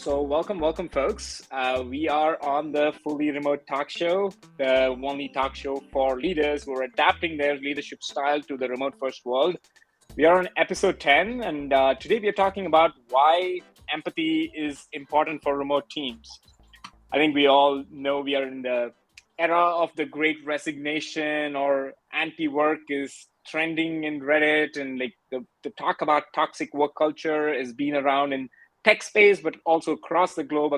Welcome, folks. We are on the fully remote talk show, the only talk show for leaders who are adapting their leadership style to the remote first world. We are on episode 10, and today we are talking about why empathy is important for remote teams. I think we all know we are in the era of the great resignation, or anti-work is trending in Reddit, and like the talk about toxic work culture has been around in tech space, but also across the globe,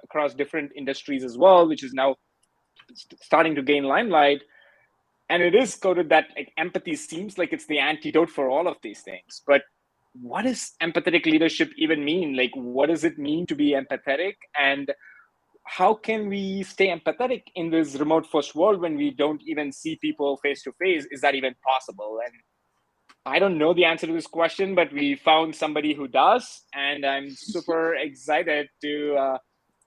across different industries as well, which is now starting to gain limelight. And it is coded that like, empathy seems like it's the antidote for all of these things. But what does empathetic leadership even mean? Like, what does it mean to be empathetic? And how can we stay empathetic in this remote first world when we don't even see people face to face? Is that even possible? And I don't know the answer to this question, but we found somebody who does, and I'm super excited to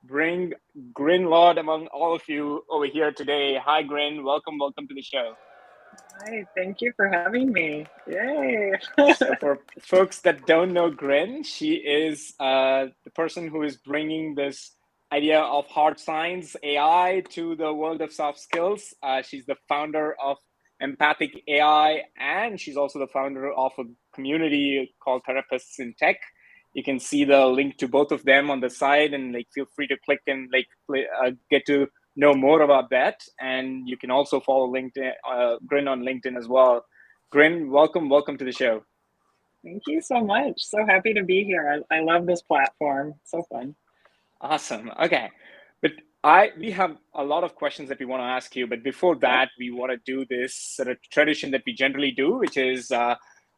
bring Grin Lord among all of you over here today. Hi, Grin. Welcome to the show. Hi, thank you for having me. Yay! So for folks that don't know Grin, she is the person who is bringing this idea of hard science, AI, to the world of soft skills. She's the founder of Empathic AI, and she's also the founder of a community called Therapists in Tech. You can see the link to both of them on the side, and like feel free to click and get to know more about that. And you can also follow LinkedIn, Grin on LinkedIn as well. Grin, welcome to the show. Thank you so much. So happy to be here. I love this platform. So fun. Awesome. Okay. But we have a lot of questions that we want to ask you, but before that, we want to do this sort of tradition that we generally do, which is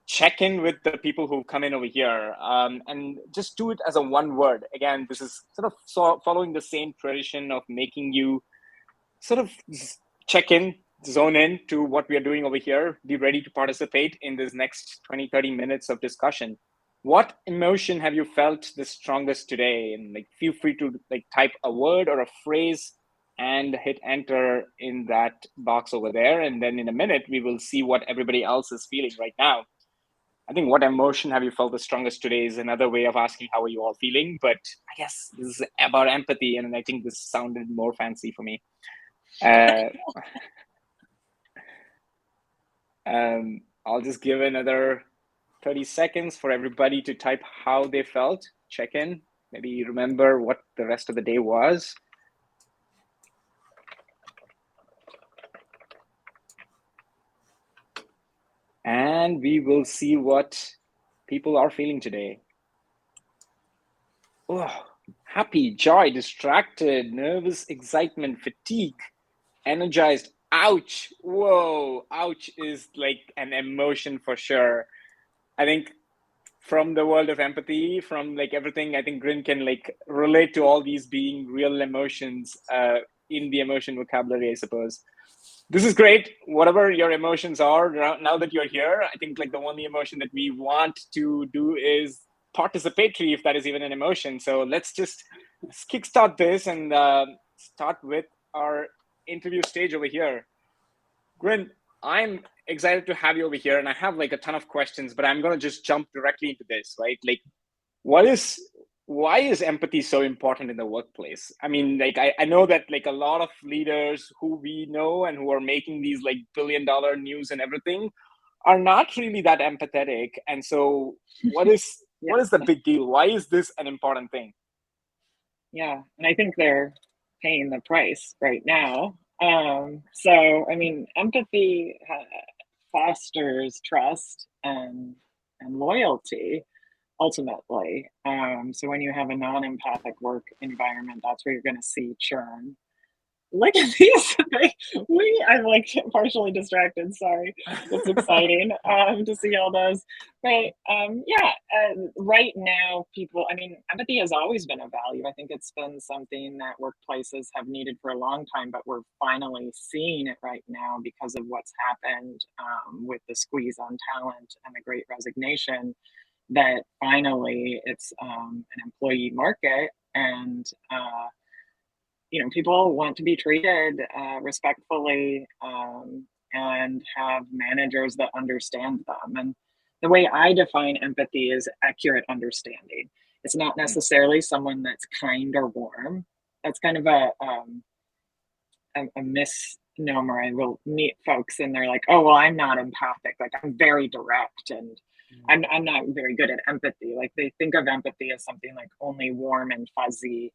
check in with the people who come in over here, and just do it as a one word. Again, this is sort of following the same tradition of making you sort of check in, zone in to what we are doing over here, be ready to participate in this next 20-30 minutes of discussion. What emotion have you felt the strongest today? And like feel free to like type a word or a phrase and hit enter in that box over there. And then in a minute, we will see what everybody else is feeling right now. I think what emotion have you felt the strongest today is another way of asking how are you all feeling. But I guess this is about empathy, and I think this sounded more fancy for me. I'll just give another 30 seconds for everybody to type how they felt, check in, maybe remember what the rest of the day was. And we will see what people are feeling today. Oh, happy, joy, distracted, nervous, excitement, fatigue, energized. Ouch. Whoa. Ouch is like an emotion for sure. I think from the world of empathy, from like everything, I think Grin can like relate to all these being real emotions in the emotion vocabulary, I suppose. This is great. Whatever your emotions are, now that you're here, I think like the only emotion that we want to do is participatory, if that is even an emotion. So let's kickstart this and start with our interview stage over here. Grin, I'm excited to have you over here, and I have like a ton of questions, but I'm going to just jump directly into this, right? Like, why is empathy so important in the workplace? I mean, like, I know that like a lot of leaders who we know and who are making these like billion-dollar news and everything are not really that empathetic. And so what is the big deal? Why is this an important thing? Yeah, and I think they're paying the price right now. So, I mean, empathy fosters trust and loyalty ultimately. So when you have a non-empathic work environment, that's where you're going to see churn. Look at these. I'm like partially distracted. Sorry. It's exciting to see all those. But right now, people, I mean, empathy has always been a value. I think it's been something that workplaces have needed for a long time, but we're finally seeing it right now because of what's happened with the squeeze on talent and the great resignation, that finally it's an employee market, and people want to be treated respectfully, and have managers that understand them. And the way I define empathy is accurate understanding. It's not necessarily someone that's kind or warm. That's kind of a misnomer. I will meet folks and they're like, oh, well, I'm not empathic. Like, I'm very direct and I'm not very good at empathy. Like, they think of empathy as something like only warm and fuzzy.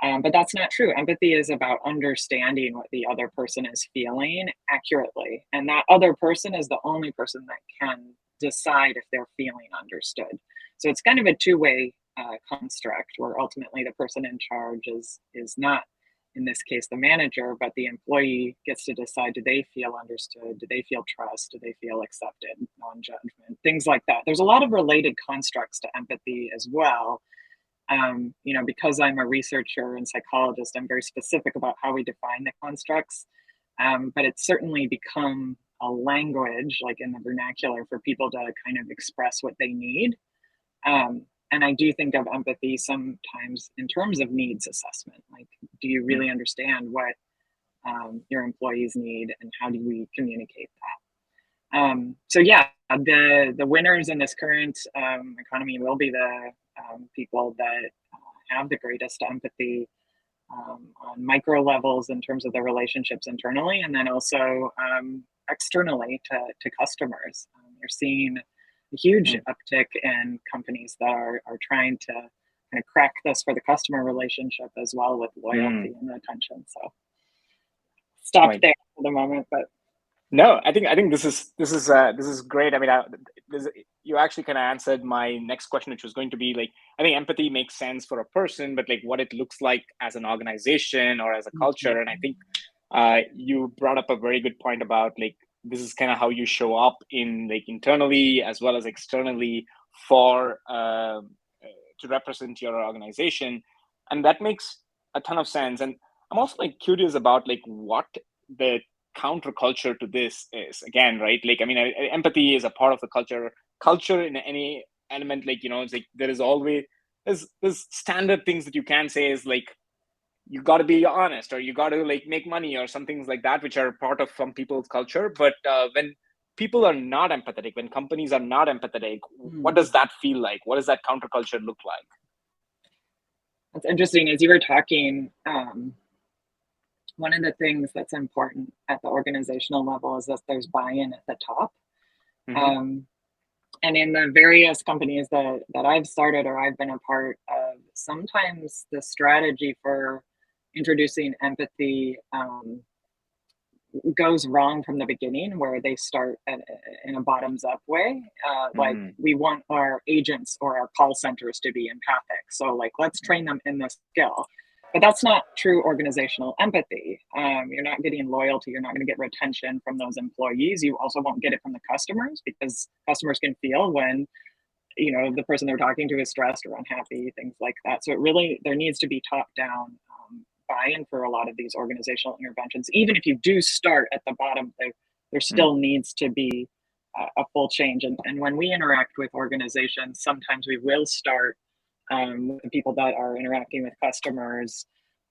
But that's not true. Empathy is about understanding what the other person is feeling accurately. And that other person is the only person that can decide if they're feeling understood. So it's kind of a two-way construct where ultimately the person in charge is not, in this case, the manager, but the employee gets to decide, do they feel understood? Do they feel trust? Do they feel accepted? Non-judgment, things like that. There's a lot of related constructs to empathy as well. Because I'm a researcher and psychologist, I'm very specific about how we define the constructs. But it's certainly become a language, like in the vernacular, for people to kind of express what they need. And I do think of empathy sometimes in terms of needs assessment. Like, do you really understand what your employees need, and how do we communicate that? So yeah, the winners in this current economy will be the people that have the greatest empathy on micro levels in terms of their relationships internally, and then also externally to customers. You're seeing a huge uptick in companies that are trying to kind of crack this for the customer relationship as well, with loyalty and retention. So stop there for the moment, but no, I think this is great. I mean, you actually kind of answered my next question, which was going to be like, I think empathy makes sense for a person, but like what it looks like as an organization or as a culture. And I think you brought up a very good point about like, this is kind of how you show up in like internally as well as externally for to represent your organization, and that makes a ton of sense. And I'm also like curious about like what the counterculture to this is, again, right? Like, I mean, empathy is a part of the culture in any element. Like, it's like there is always there's standard things that you can say is like, you got to be honest, or you got to like make money, or some things like that, which are part of some people's culture. But when people are not empathetic, when companies are not empathetic, what does that feel like? What does that counterculture look like? That's interesting. As you were talking, one of the things that's important at the organizational level is that there's buy-in at the top. And in the various companies that I've started or I've been a part of, sometimes the strategy for introducing empathy goes wrong from the beginning, where they start in a bottoms up way. Like, we want our agents or our call centers to be empathic. So like, let's train them in this skill. But that's not true organizational empathy. You're not getting loyalty. You're not going to get retention from those employees. You also won't get it from the customers, because customers can feel when, the person they're talking to is stressed or unhappy, things like that. So there needs to be top down buy-in for a lot of these organizational interventions. Even if you do start at the bottom, there still needs to be a full change. And when we interact with organizations, sometimes we will start with the people that are interacting with customers,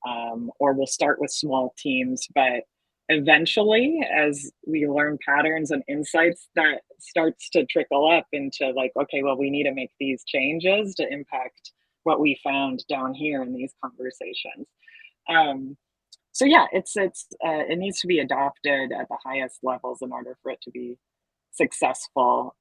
or we'll start with small teams. But eventually, as we learn patterns and insights, that starts to trickle up into like, okay, well, we need to make these changes to impact what we found down here in these conversations. So yeah, it needs to be adopted at the highest levels in order for it to be successful.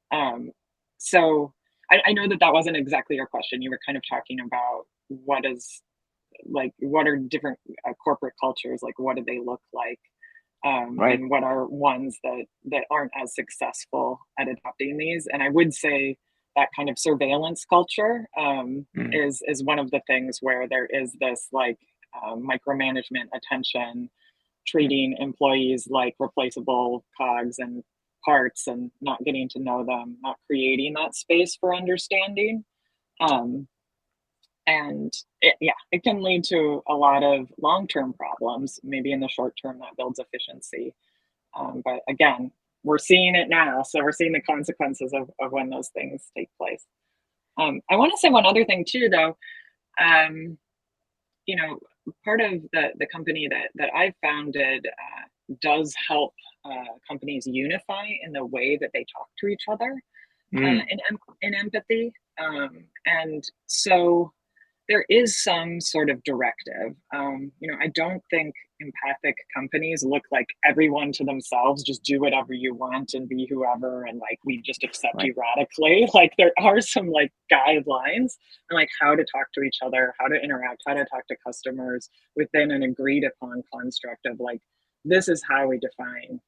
So I know that wasn't exactly your question. You were kind of talking about what are different corporate cultures, like what do they look like, Right. and what are ones that aren't as successful at adopting these. And I would say that kind of surveillance culture is one of the things where there is this like micromanagement, attention, treating employees like replaceable cogs and parts, and not getting to know them, not creating that space for understanding. And it can lead to a lot of long-term problems. Maybe in the short term that builds efficiency. But again, we're seeing it now. So we're seeing the consequences of when those things take place. I want to say one other thing too, though. Part of the company that I founded does help companies unify in the way that they talk to each other in empathy. And so there is some sort of directive. I don't think empathic companies look like everyone to themselves, just do whatever you want and be whoever, and like we just accept you radically. Like there are some like guidelines and like how to talk to each other, how to interact, how to talk to customers within an agreed upon construct of like, this is how we define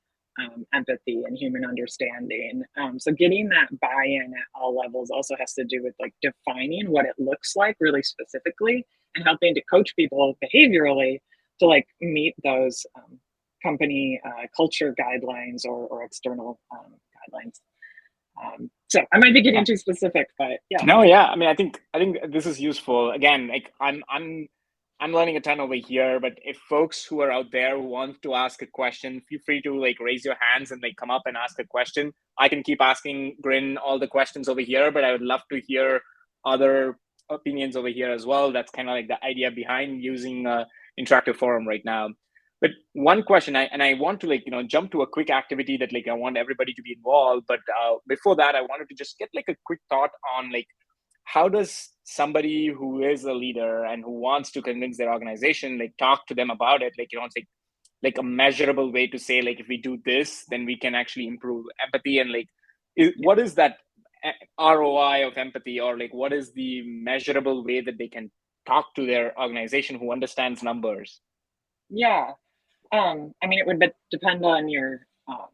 empathy and human understanding. So getting that buy-in at all levels also has to do with like defining what it looks like really specifically and helping to coach people behaviorally to like meet those company culture guidelines or external guidelines. So I might be getting too specific, but yeah. No, yeah. I mean, I think this is useful. Again, like I'm learning a ton over here, but if folks who are out there want to ask a question, feel free to like raise your hands and like come up and ask a question. I can keep asking Grin all the questions over here, but I would love to hear other opinions over here as well. That's kind of like the idea behind using interactive forum right now. But one question, I want to like, jump to a quick activity that like I want everybody to be involved. But before that, I wanted to just get like a quick thought on like, how does somebody who is a leader and who wants to convince their organization, like talk to them about it? Like, it's like a measurable way to say, like, if we do this, then we can actually improve empathy. And like, what is that ROI of empathy, or like, what is the measurable way that they can talk to their organization who understands numbers? Yeah. I mean, it would depend on your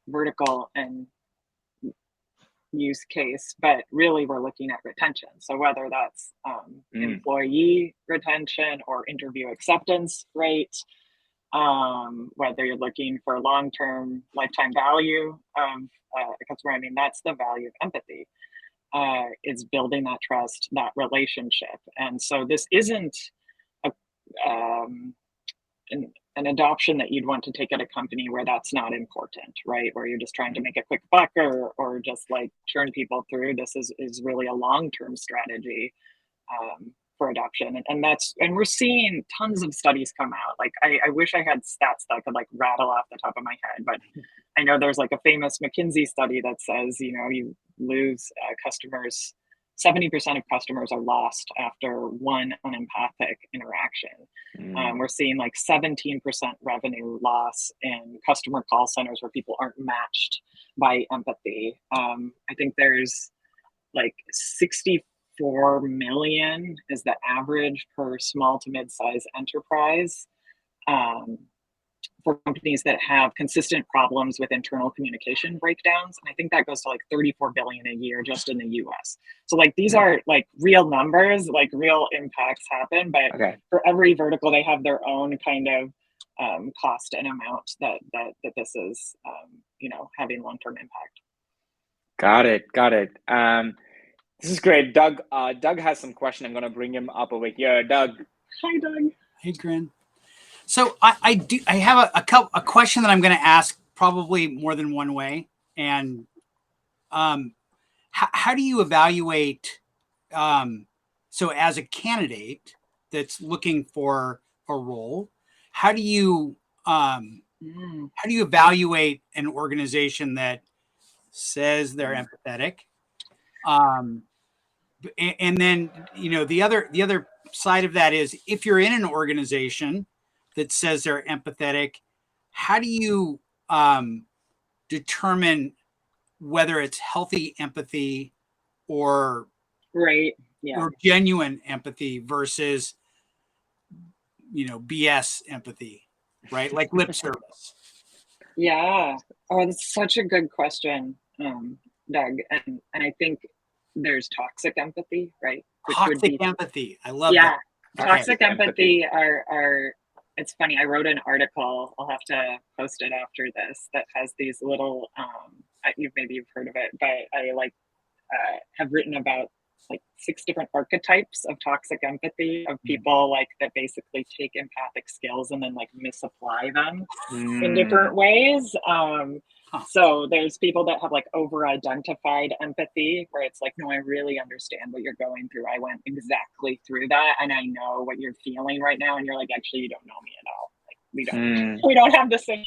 vertical and use case, but really we're looking at retention. So whether that's employee retention or interview acceptance rate, whether you're looking for long-term lifetime value of a customer, I mean, that's the value of empathy. Is building that trust, that relationship. And so this isn't a, an adoption that you'd want to take at a company where that's not important, right? Where you're just trying to make a quick buck or just like churn people through. This is really a long-term strategy for adoption. And we're seeing tons of studies come out. Like I wish I had stats that I could like rattle off the top of my head, but I know there's like a famous McKinsey study that says, you lose customers, 70% of customers are lost after one unempathic interaction. We're seeing like 17% revenue loss in customer call centers where people aren't matched by empathy. I think there's like 64 million is the average per small to mid-size enterprise for companies that have consistent problems with internal communication breakdowns. And I think that goes to like 34 billion a year just in the US. So like these are like real numbers, like real impacts happen, but for every vertical, they have their own kind of cost and amount that this is, having long-term impact. Got it. This is great. Doug has some question. I'm going to bring him up over here. Doug. Hi, Doug. Hey, Grin. So I have a question that I'm going to ask probably more than one way. And how do you evaluate? So as a candidate that's looking for a role, how do you evaluate an organization that says they're empathetic? And then, the other side of that is, if you're in an organization that says they're empathetic, how do you determine whether it's healthy empathy or or genuine empathy versus BS empathy, right? Like lip service. Yeah. Oh, that's such a good question, Doug. And I think there's toxic empathy, right? Toxic empathy. I love that. Toxic empathy are it's funny. I wrote an article. I'll have to post it after this. That has these little. Maybe you've heard of it, but I have written about like 6 different archetypes of toxic empathy of people like that basically take empathic skills and then like misapply them in different ways. So there's people that have like over-identified empathy where it's like, no, I really understand what you're going through. I went exactly through that and I know what you're feeling right now. And you're like, actually, you don't know me at all. Like we don't have the same.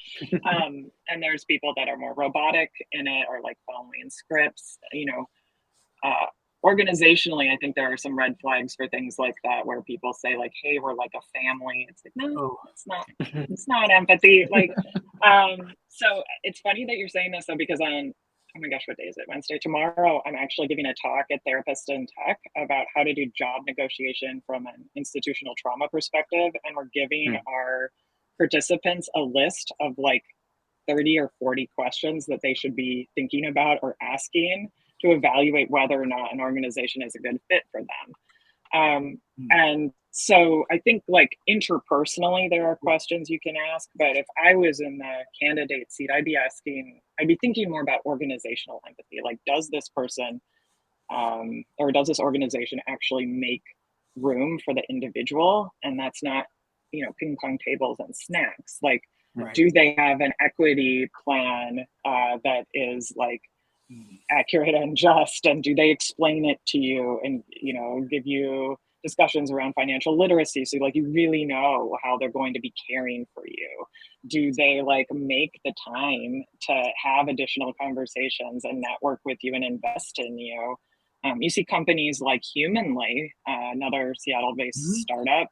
And there's people that are more robotic in it or like following scripts, organizationally, I think there are some red flags for things like that, where people say like, "Hey, we're like a family." It's like, no, Oh, it's not. It's not empathy. Like, so it's funny that you're saying this though, because on, oh my gosh, what day is it? Wednesday. Tomorrow, I'm actually giving a talk at Therapists in Tech about how to do job negotiation from an institutional trauma perspective, and we're giving our participants a list of like 30 or 40 questions that they should be thinking about or asking to evaluate whether or not an organization is a good fit for them. And so I think like interpersonally, there are questions you can ask, but if I was in the candidate seat, I'd be thinking more about organizational empathy. Like, does this person or does this organization actually make room for the individual? And that's not, ping pong tables and snacks. Like, right. do they have an equity plan that is like accurate and just, and do they explain it to you and give you discussions around financial literacy, so like you really know how they're going to be caring for you? Do they like make the time to have additional conversations and network with you and invest in you? You see companies like Humanly, another Seattle-based startup,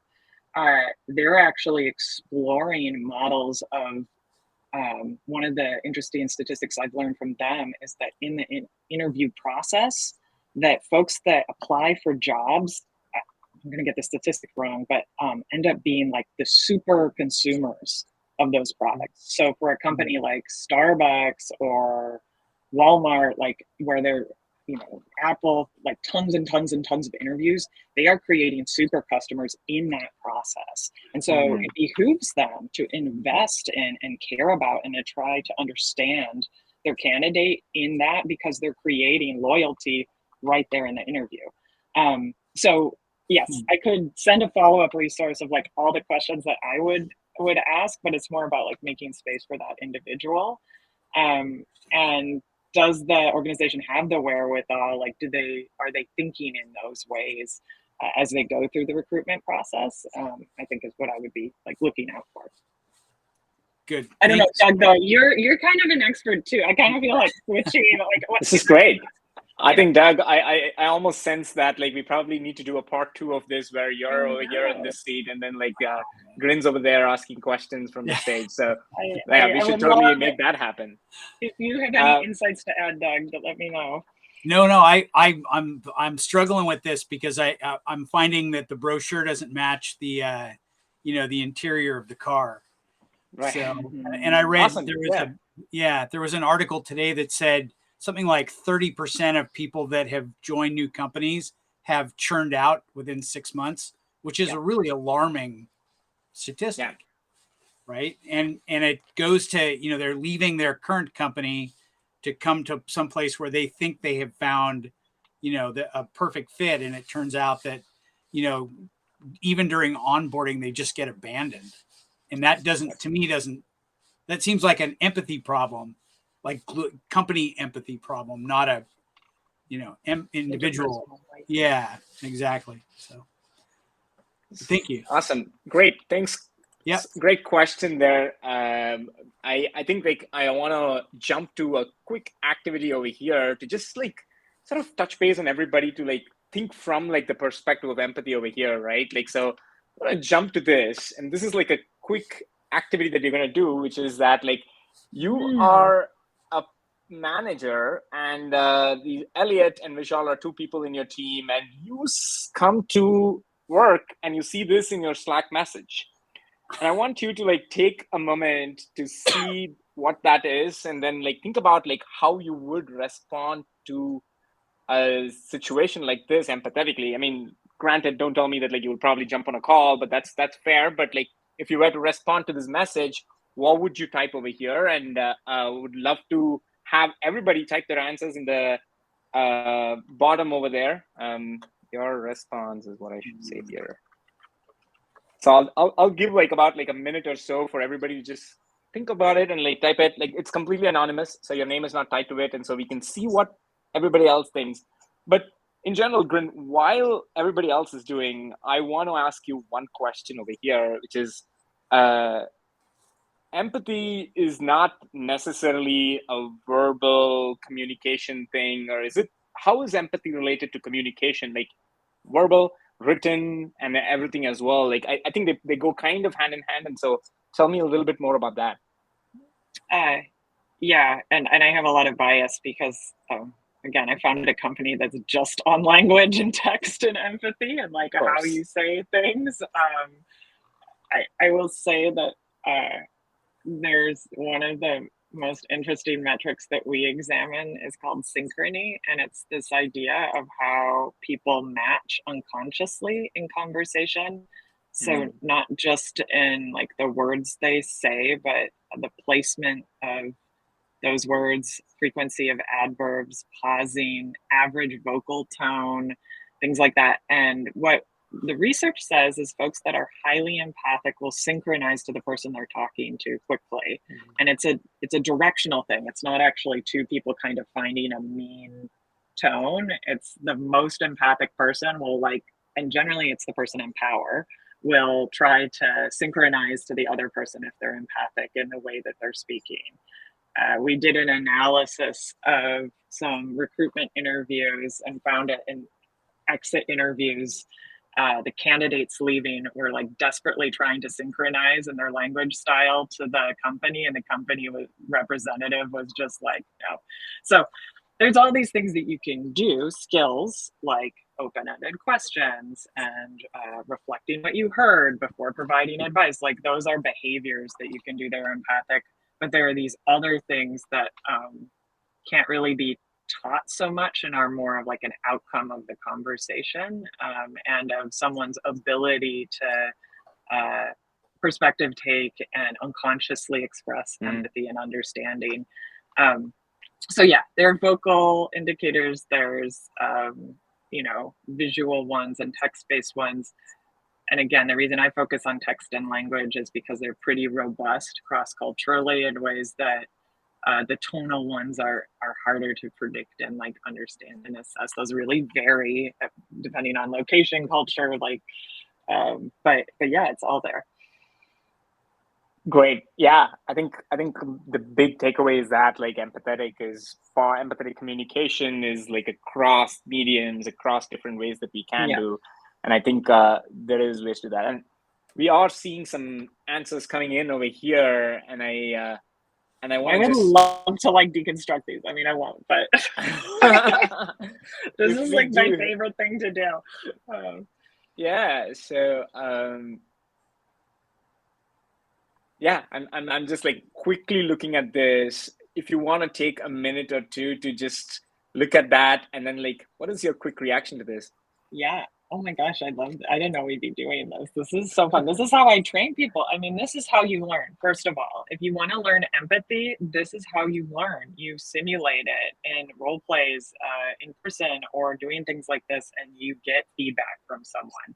they're actually exploring models of one of the interesting statistics I've learned from them is that in the interview process, that folks that apply for jobs, I'm going to get the statistic wrong, but end up being like the super consumers of those products. So for a company like Starbucks or Walmart, like where they're, Apple, like tons and tons and tons of interviews, they are creating super customers in that process. And so it behooves them to invest in and care about and to try to understand their candidate in that, because they're creating loyalty right there in the interview. So yes, I could send a follow-up resource of like all the questions that I would ask, but it's more about like making space for that individual. And does the organization have the wherewithal? Like, are they thinking in those ways as they go through the recruitment process? I think is what I would be like looking out for. Good. I don't know, Doug, though, you're kind of an expert too. I kind of feel like switching, like this is great. I think, Doug, I almost sense that like we probably need to do a part 2 of this where you're over here in this seat and then like Grin's over there asking questions from the stage. So we should totally make that happen. If you have any insights to add, Doug, let me know. No, I'm struggling with this because I'm finding that the brochure doesn't match the the interior of the car. Right. So, and I read awesome. there was an article today that said something like 30% of people that have joined new companies have churned out within 6 months, which is a really alarming statistic, right? And it goes to, they're leaving their current company to come to some place where they think they have found, a perfect fit. And it turns out that, even during onboarding, they just get abandoned. And that that seems like an empathy problem, like company empathy problem, not a, individual. Yeah, exactly. So thank you. Awesome. Great. Thanks. Yeah. Great question there. I think like I want to jump to a quick activity over here to just like sort of touch base on everybody to like think from like the perspective of empathy over here, right? Like, so I'm going to jump to this, and this is like a quick activity that you're going to do, which is that like you are a manager and the Elliot and Vishal are 2 people in your team, and you come to work and you see this in your Slack message. And I want you to like take a moment to see what that is, and then like think about like how you would respond to a situation like this empathetically. I mean, granted, don't tell me that like you will probably jump on a call, but that's fair. But like if you were to respond to this message, what would you type over here? And I would love to have everybody type their answers in the bottom over there. Your response is what I should say here. So I'll give like about like a minute or so for everybody to just think about it and like type it. Like it's completely anonymous, so your name is not tied to it, and so we can see what everybody else thinks. But in general, Grin, while everybody else is doing, I want to ask you one question over here, which is empathy is not necessarily a verbal communication thing, or is it how is empathy related to communication, like verbal, written, and everything as well? Like I think they go kind of hand in hand. And so tell me a little bit more about that. Yeah, and I have a lot of bias because again, I founded a company that's just on language and text and empathy and like how you say things. I will say that there's one of the most interesting metrics that we examine is called synchrony, and it's this idea of how people match unconsciously in conversation. So not just in like the words they say, but the placement of those words, frequency of adverbs, pausing, average vocal tone, things like that. And what the research says is folks that are highly empathic will synchronize to the person they're talking to quickly. And it's a directional thing. It's not actually two people kind of finding a mean tone. It's the most empathic person will like, and generally it's the person in power, will try to synchronize to the other person if they're empathic in the way that they're speaking. We did an analysis of some recruitment interviews and found it in exit interviews. The candidates leaving were like desperately trying to synchronize in their language style to the company, and the company representative was just like, no. So there's all these things that you can do, skills like open-ended questions and reflecting what you heard before providing advice. Like those are behaviors that you can do that are empathic. But there are these other things that can't really be taught so much and are more of like an outcome of the conversation and of someone's ability to perspective take and unconsciously express empathy and understanding. So yeah, there are vocal indicators, there's visual ones and text-based ones. And again, the reason I focus on text and language is because they're pretty robust cross-culturally in ways that the tonal ones are harder to predict and like understand and assess. Those really vary depending on location, culture, like, but yeah, it's all there. Great. Yeah, I think the big takeaway is that like empathetic communication is like across mediums, across different ways that we can do. And I think there is ways to that. And we are seeing some answers coming in over here. And I would love to like deconstruct these. I mean, I won't, but this is like my favorite thing to do. Yeah. So yeah, I'm just like quickly looking at this. If you want to take a minute or two to just look at that, and then like, what is your quick reaction to this? Yeah. Oh my gosh, I didn't know we'd be doing this. This is so fun. This is how I train people. I mean, this is how you learn. First of all, if you want to learn empathy, this is how you learn. You simulate it in role plays in person or doing things like this, and you get feedback from someone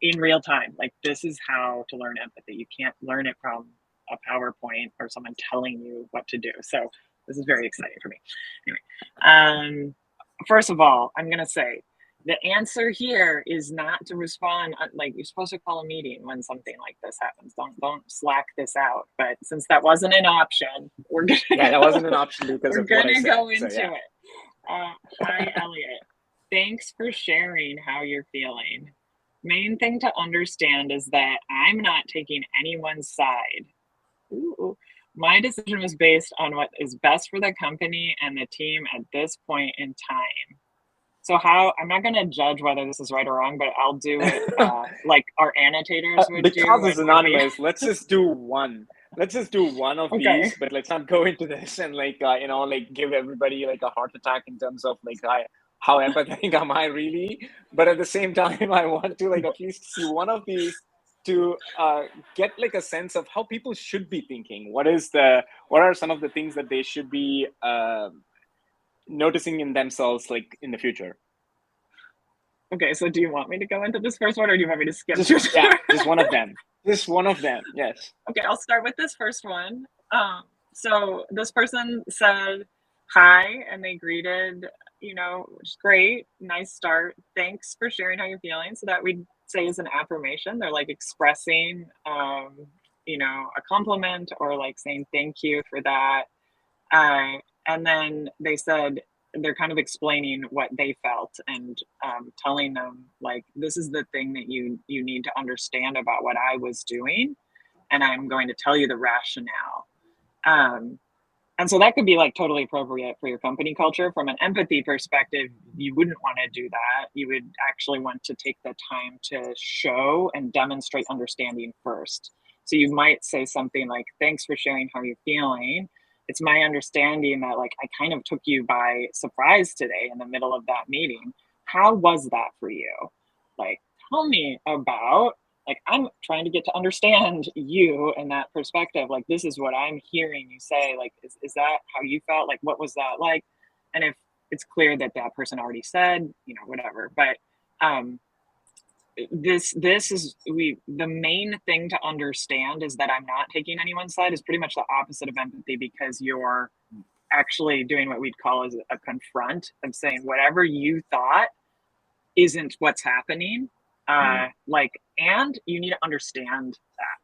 in real time. Like this is how to learn empathy. You can't learn it from a PowerPoint or someone telling you what to do. So this is very exciting for me. Anyway, first of all, I'm going to say, the answer here is not to respond like you're supposed to call a meeting when something like this happens. Don't slack this out. But since that wasn't an option, we're gonna that wasn't an option because we're of what I gonna said. Go into it. Hi, Elliot. Thanks for sharing how you're feeling. Main thing to understand is that I'm not taking anyone's side. Ooh. My decision was based on what is best for the company and the team at this point in time. So I'm not going to judge whether this is right or wrong, but I'll do it like our annotators would do. Because it's anonymous, let's just do one. Let's just do one of these, but let's not go into this and like, give everybody like a heart attack in terms of like how empathetic am I really? But at the same time, I want to like at least see one of these to get like a sense of how people should be thinking. What are some of the things that they should be noticing in themselves like in the future? Okay, so do you want me to go into this first one, or do you want me to skip? Just one of them. Just one of them. Yes. Okay, I'll start with this first one. So this person said hi, and they greeted, which is great, nice start. Thanks for sharing how you're feeling. So that we'd say is an affirmation. They're like expressing, a compliment or like saying thank you for that. And then they said they're kind of explaining what they felt and telling them like, this is the thing that you need to understand about what I was doing, and I'm going to tell you the rationale. And so that could be like totally appropriate for your company culture. From an empathy perspective, you wouldn't want to do that. You would actually want to take the time to show and demonstrate understanding first. So you might say something like, thanks for sharing how you're feeling. It's my understanding that like I kind of took you by surprise today in the middle of that meeting. How was that for you? Like, tell me about, like, I'm trying to get to understand you and that perspective. Like, this is what I'm hearing you say. Like, is that how you felt? Like, what was that like? And if it's clear that that person already said, you know, whatever. But this is the main thing to understand is that I'm not taking anyone's side is pretty much the opposite of empathy, because you're actually doing what we'd call as a confront of saying whatever you thought isn't what's happening. Like, and you need to understand that.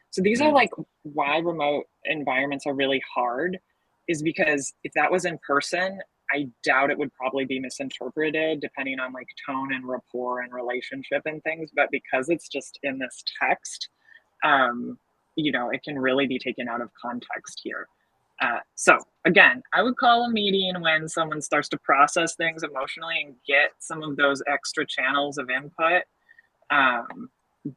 So these are like why remote environments are really hard, is because if that was in person, I doubt it would probably be misinterpreted depending on like tone and rapport and relationship and things. But because it's just in this text, you know, it can really be taken out of context here. So again, I would call a meeting when someone starts to process things emotionally and get some of those extra channels of input.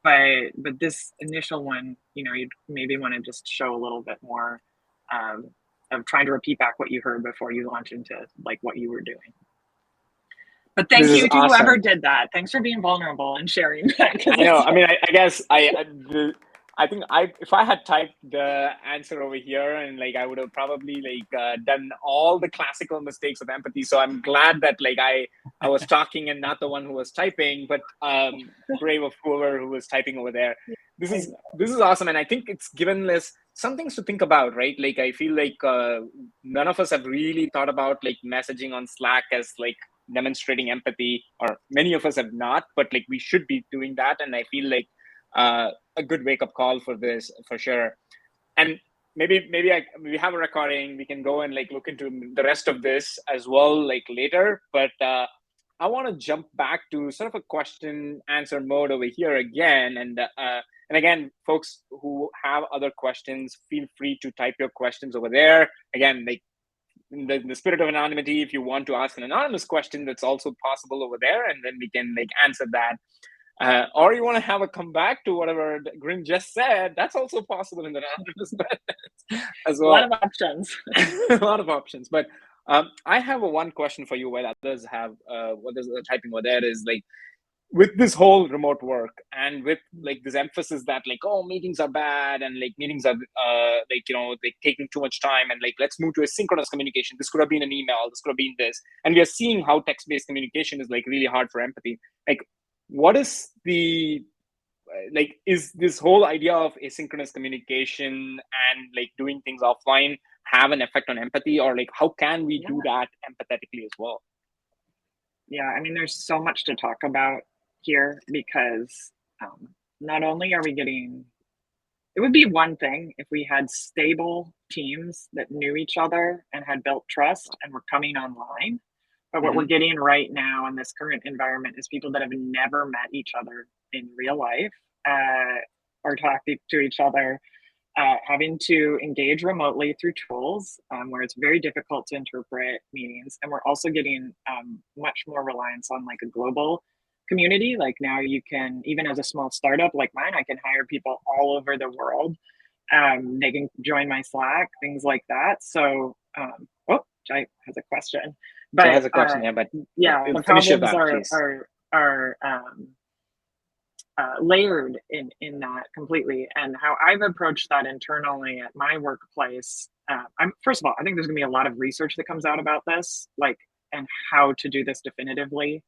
But this initial one, you know, you'd maybe want to just show a little bit more of trying to repeat back what you heard before you launch into like what you were doing. But thank you to whoever did that. Thanks for being vulnerable and sharing that. I know. I mean, I guess I think if I had typed the answer over here, and like I would have probably like done all the classical mistakes of empathy. So I'm glad that like I was talking and not the one who was typing, but brave of whoever who was typing over there. This is awesome, and I think it's given us some things to think about, right? Like I feel like none of us have really thought about like messaging on Slack as like demonstrating empathy, or many of us have not, but like we should be doing that. And I feel like a good wake-up call for this for sure. And maybe we have a recording, we can go and like look into the rest of this as well like later, but I want to jump back to sort of a question answer mode over here again. And again, folks who have other questions, feel free to type your questions over there. Again, like in the spirit of anonymity, if you want to ask an anonymous question, that's also possible over there, and then we can like answer that. Or you want to have a comeback to whatever Grin just said, that's also possible in the anonymous as well. A lot of options. A lot of options. But I have one question for you while others have what is typing over there is like, with this whole remote work and with like this emphasis that like, oh, meetings are bad and like meetings are like, you know, like taking too much time, and like let's move to asynchronous communication. This could have been an email, this could have been this, and we are seeing how text-based communication is like really hard for empathy. Like, what is the like, is this whole idea of asynchronous communication and like doing things offline have an effect on empathy, or like how can we do that empathetically as well? Yeah, I mean, there's so much to talk about here, because not only are we getting, it would be one thing if we had stable teams that knew each other and had built trust and were coming online. But what we're getting right now in this current environment is people that have never met each other in real life or talking to each other, having to engage remotely through tools where it's very difficult to interpret meanings. And we're also getting much more reliance on like a global community. Like now you can, even as a small startup like mine, I can hire people all over the world. They can join my Slack, things like that. So, Jai has a question. But has a question, but the problems are layered in that completely. And how I've approached that internally at my workplace, first of all, I think there's gonna be a lot of research that comes out about this, like, and how to do this definitively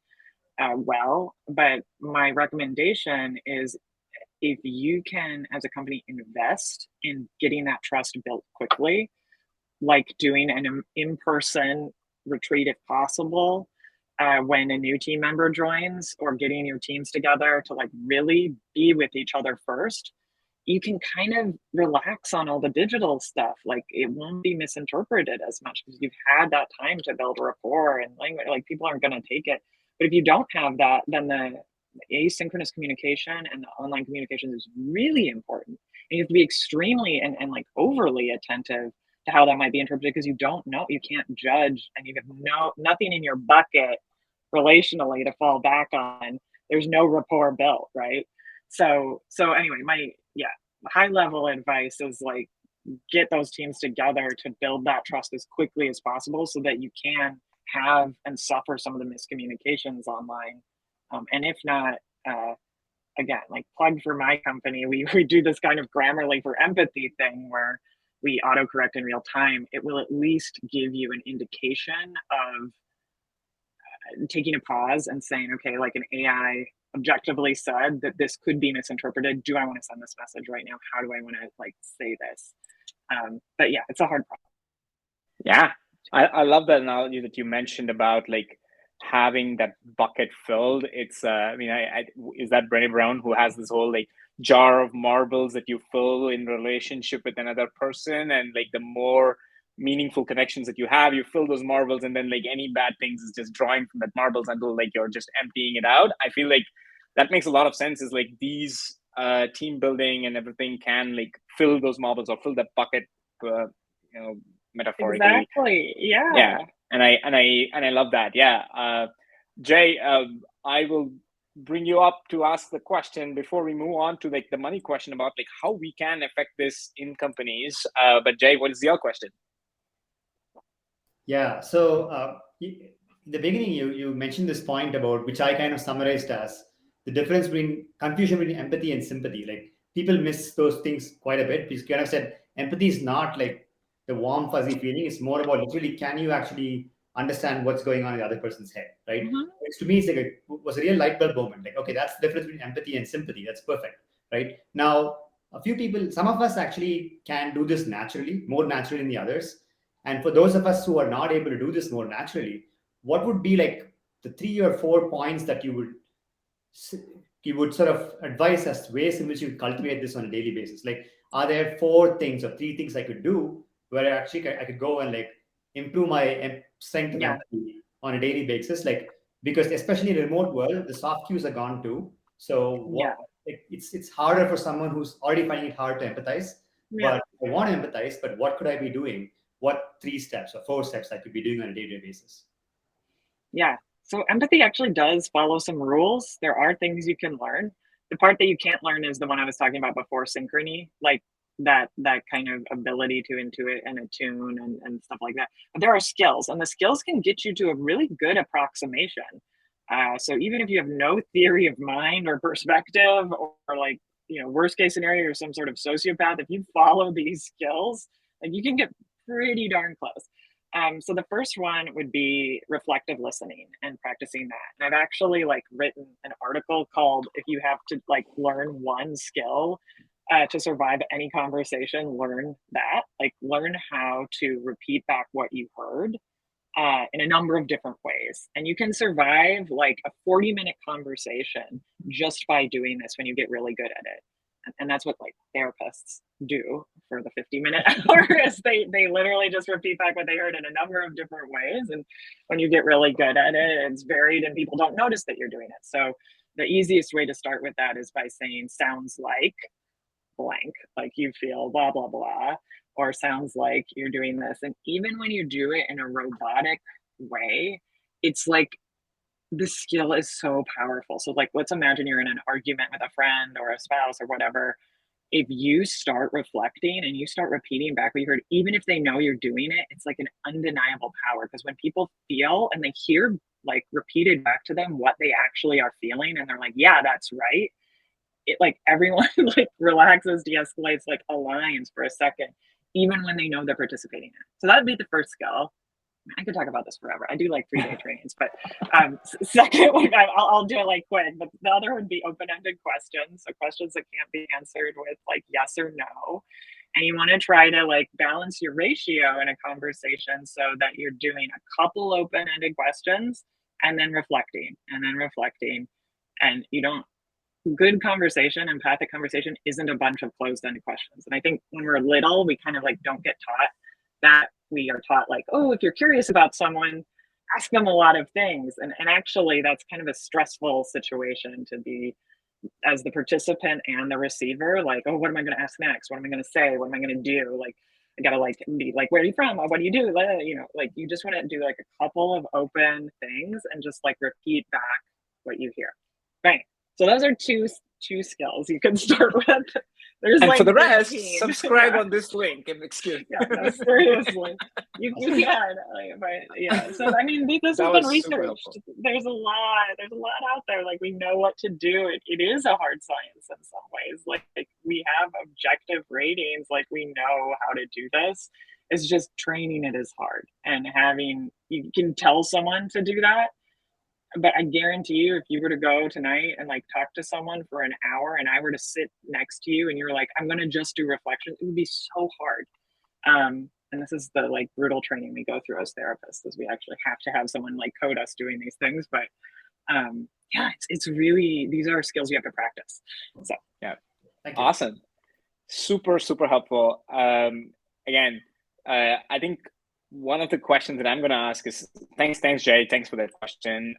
well. But my recommendation is, if you can, as a company, invest in getting that trust built quickly, like doing an in-person retreat if possible, when a new team member joins, or getting your teams together to like really be with each other first, you can kind of relax on all the digital stuff. Like it won't be misinterpreted as much because you've had that time to build rapport and language. Like people aren't going to take it. But if you don't have that, then the asynchronous communication and the online communication is really important. And you have to be extremely and like overly attentive to how that might be interpreted because you don't know, you can't judge, and you have nothing in your bucket relationally to fall back on. There's no rapport built, right? So anyway, my high level advice is like get those teams together to build that trust as quickly as possible so that you can have and suffer some of the miscommunications online. And if not, again, like plug for my company, we do this kind of Grammarly for empathy thing where we autocorrect in real time. It will at least give you an indication of taking a pause and saying, okay, like an AI objectively said that this could be misinterpreted. Do I want to send this message right now? How do I want to like say this? But yeah, it's a hard problem. Yeah, I love that analogy that you mentioned about like having that bucket filled. It's I mean, is that Brené Brown who has this whole like jar of marbles that you fill in relationship with another person, and like the more meaningful connections that you have, you fill those marbles, and then like any bad things is just drawing from that marbles until like you're just emptying it out. I feel like that makes a lot of sense. Is like these team building and everything can like fill those marbles or fill that bucket, you know, metaphorically. Exactly. Yeah. And I love that. Jay, I will bring you up to ask the question before we move on to like the money question about like how we can affect this in companies. But Jay, what is your question? Yeah. So in the beginning, you mentioned this point about which I kind of summarized as the difference between confusion between empathy and sympathy. Like people miss those things quite a bit. Because kind of said empathy is not like the warm fuzzy feeling. It's more about literally can you actually understand what's going on in the other person's head, right? Mm-hmm. Which to me is like was a real light bulb moment. Like okay, that's the difference between empathy and sympathy. That's perfect, right? Now a few people, some of us actually can do this naturally, more naturally than the others. And for those of us who are not able to do this more naturally, what would be like the 3 or 4 points that you would sort of advise as ways in which you cultivate this on a daily basis? Like, are there 4 things or 3 things I could do where actually I could go and like improve my strength of empathy on a daily basis? Like, because especially in a remote world, the soft cues are gone too. So it's harder for someone who's already finding it hard to empathize. But I want to empathize, but what could I be doing? What 3 steps or 4 steps I could be doing on a day-to-day basis? Yeah. So empathy actually does follow some rules. There are things you can learn. The part that you can't learn is the one I was talking about before, synchrony, like that kind of ability to intuit and attune and stuff like that. But there are skills, and the skills can get you to a really good approximation. So even if you have no theory of mind or perspective, or like, you know, worst case scenario, you're some sort of sociopath, if you follow these skills, like you can get pretty darn close. So the first one would be reflective listening and practicing that. And I've actually like written an article called "If you have to like learn one skill to survive any conversation, learn that." Like learn how to repeat back what you heard in a number of different ways. And you can survive like a 40-minute conversation just by doing this when you get really good at it. And that's what like therapists do for the 50-minute hours. They literally just repeat back what they heard in a number of different ways. And when you get really good at it, it's varied and people don't notice that you're doing it. So the easiest way to start with that is by saying sounds like blank, like you feel blah, blah, blah, or sounds like you're doing this. And even when you do it in a robotic way, it's like the skill is so powerful. So like, let's imagine you're in an argument with a friend or a spouse or whatever. If you start reflecting and you start repeating back what you heard, even if they know you're doing it, it's like an undeniable power. Because when people feel and they hear like repeated back to them what they actually are feeling, and they're like, yeah, that's right. It like everyone like relaxes, de-escalates, like aligns for a second, even when they know they're participating in it. So that'd be the first skill. I could talk about this forever. I do like 3-day trainings, but second one, I'll do it like quick. But the other would be open-ended questions, so questions that can't be answered with like yes or no. And you want to try to like balance your ratio in a conversation so that you're doing a couple open-ended questions and then reflecting, and you don't good conversation, empathic conversation, isn't a bunch of closed-ended questions. And I think when we're little, we kind of like don't get taught that. We are taught like, oh, if you're curious about someone, ask them a lot of things. And actually that's kind of a stressful situation to be as the participant and the receiver. Like, oh, what am I going to ask next? What am I going to say? What am I going to do? Like, I gotta like be like, where are you from? What do you do? You know, like you just want to do like a couple of open things and just like repeat back what you hear. Right. So those are two skills you can start with. There's and like for the rest, 15. subscribe on this link. Excuse me. Yeah, no, seriously, you can. But yeah, so I mean, this has been researched. There's a lot out there. Like we know what to do. It is a hard science in some ways. Like we have objective ratings. Like we know how to do this. It's just training it is hard, and you can tell someone to do that. But I guarantee you, if you were to go tonight and like talk to someone for an hour and I were to sit next to you and you're like, I'm going to just do reflection, it would be so hard. And this is the like brutal training we go through as therapists, is we actually have to have someone like code us doing these things. But yeah, it's really, these are skills you have to practice. So yeah, awesome. Super, super helpful. Again, I think one of the questions that I'm going to ask is, thanks, Jay. Thanks for that question.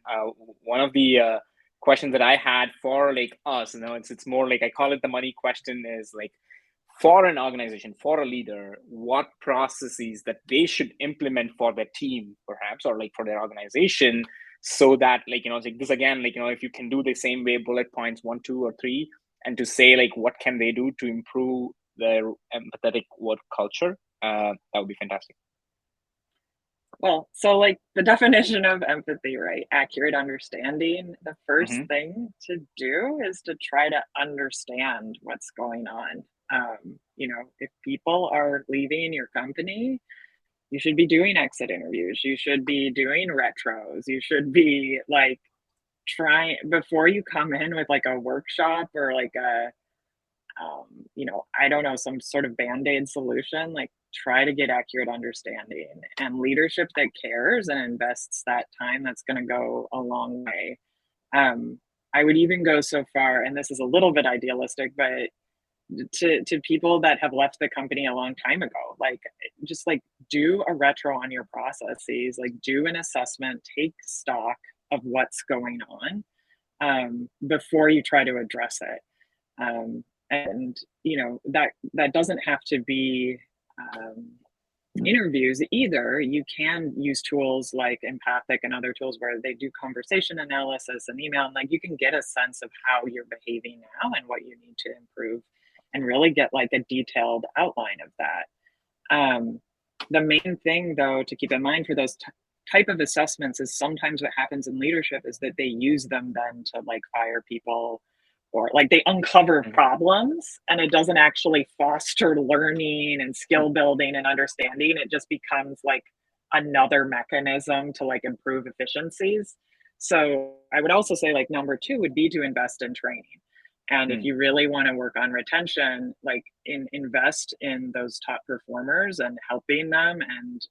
One of the questions that I had for like us, you know, it's more like, I call it the money question, is like, for an organization, for a leader, what processes that they should implement for their team, perhaps, or like for their organization, so that like, you know, like this again, like, you know, if you can do the same way, bullet points 1, 2, or 3, and to say like, what can they do to improve their empathetic work culture, that would be fantastic. Well, so like the definition of empathy, right? Accurate understanding. The first thing to do is to try to understand what's going on. You know, if people are leaving your company, you should be doing exit interviews. You should be doing retros. You should be like trying, before you come in with like a workshop or like a, you know, I don't know, some sort of band-aid solution, like try to get accurate understanding, and leadership that cares and invests that time, that's going to go a long way. I would even go so far, and this is a little bit idealistic, but to people that have left the company a long time ago, like just like do a retro on your processes, like do an assessment, take stock of what's going on before you try to address it. And you know, that doesn't have to be interviews either. You can use tools like Empathic and other tools where they do conversation analysis and email, and like you can get a sense of how you're behaving now and what you need to improve, and really get like a detailed outline of that. The main thing though to keep in mind for those type of assessments is sometimes what happens in leadership is that they use them then to like fire people, or like they uncover problems, and it doesn't actually foster learning and skill building and understanding. It just becomes like another mechanism to like improve efficiencies. So I would also say like number 2 would be to invest in training. And if you really want to work on retention, like invest in those top performers and helping them and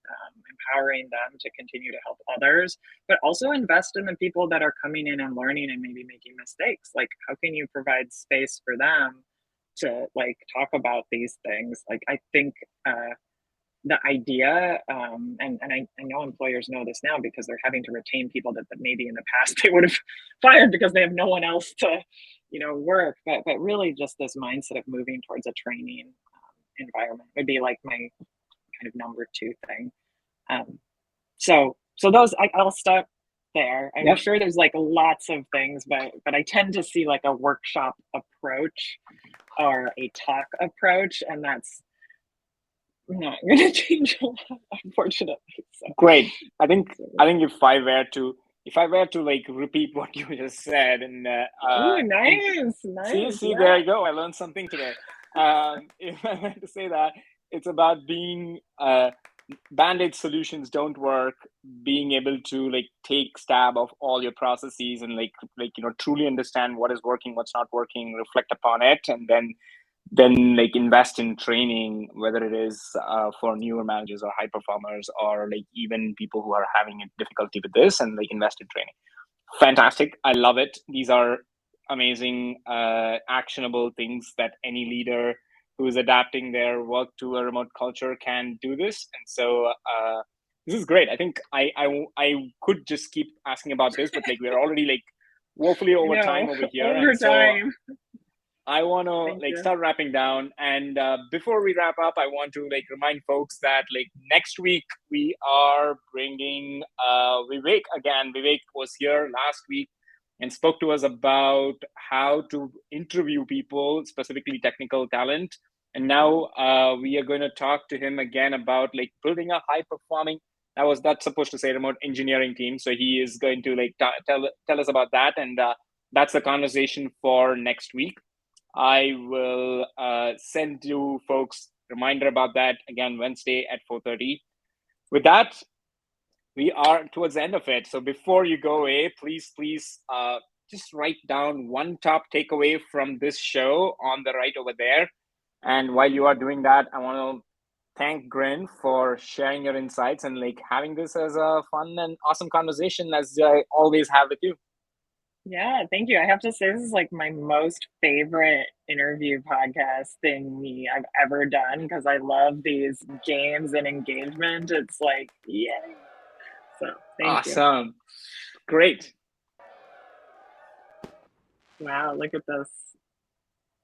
empowering them to continue to help others, but also invest in the people that are coming in and learning and maybe making mistakes. Like, how can you provide space for them to like talk about these things? Like, I think the idea, and I know employers know this now because they're having to retain people that maybe in the past they would have fired because they have no one else to, you know, work. But really just this mindset of moving towards a training environment would be like my kind of number 2 thing. So those, I'll stop there. I'm sure there's like lots of things, but I tend to see like a workshop approach or a talk approach, and that's not going to change a lot, unfortunately. So. Great. I think if I were to like repeat what you just said, and ooh, nice. See, there you go. I learned something today. If I were to say that, it's about being band-aid solutions don't work. Being able to like take stab of all your processes and like you know, truly understand what is working, what's not working, reflect upon it, and then like invest in training, whether it is for newer managers or high performers, or like even people who are having a difficulty with this, and like invest in training. Fantastic. I love it. These are amazing, actionable things that any leader who is adapting their work to a remote culture can do this. And so this is great. I think I could just keep asking about this, but like we're already like woefully over time over here. Over and so time. I want to Thank like you. start wrapping down. And before we wrap up, I want to like remind folks that like next week we are bringing Vivek again. Vivek was here last week and spoke to us about how to interview people, specifically technical talent. And now we are going to talk to him again about like building a high performing. That's supposed to say remote engineering team. So he is going to like tell us about that, and that's the conversation for next week. I will send you folks reminder about that again Wednesday at 4:30. With that, we are towards the end of it. So before you go away, please just write down one top takeaway from this show on the right over there. And while you are doing that, I want to thank Grin for sharing your insights and like having this as a fun and awesome conversation, as I always have with you. Yeah, thank you. I have to say, this is like my most favorite interview podcast thing I've ever done, because I love these games and engagement. It's like, yay. So thank you. Awesome. Great. Wow, look at this.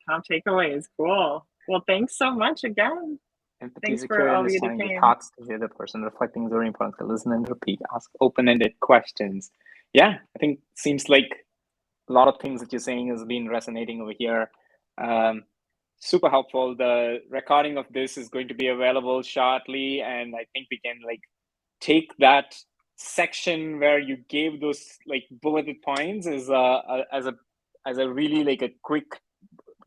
Top takeaways. Cool. Well, thanks so much again. Empathy Thanks is for clear all of you that understanding the came. thoughts of the other person. Reflecting is very important. To listen and repeat. Ask open-ended questions. Yeah, I think seems like a lot of things that you're saying has been resonating over here. Super helpful. The recording of this is going to be available shortly, and I think we can like take that section where you gave those like bulleted points as a really like a quick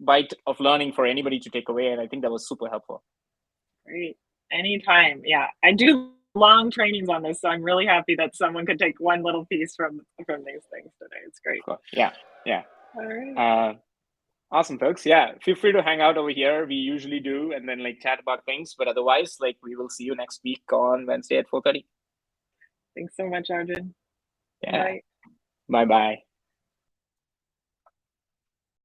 bite of learning for anybody to take away, and I think that was super helpful. Great. Anytime. Yeah, I do long trainings on this, so I'm really happy that someone could take one little piece from these things today. It's great. Yeah. All right. Awesome, folks. Yeah, feel free to hang out over here. We usually do, and then like chat about things. But otherwise, like we will see you next week on Wednesday at 4:30. Thanks so much, Arjun. Yeah. Bye. Bye.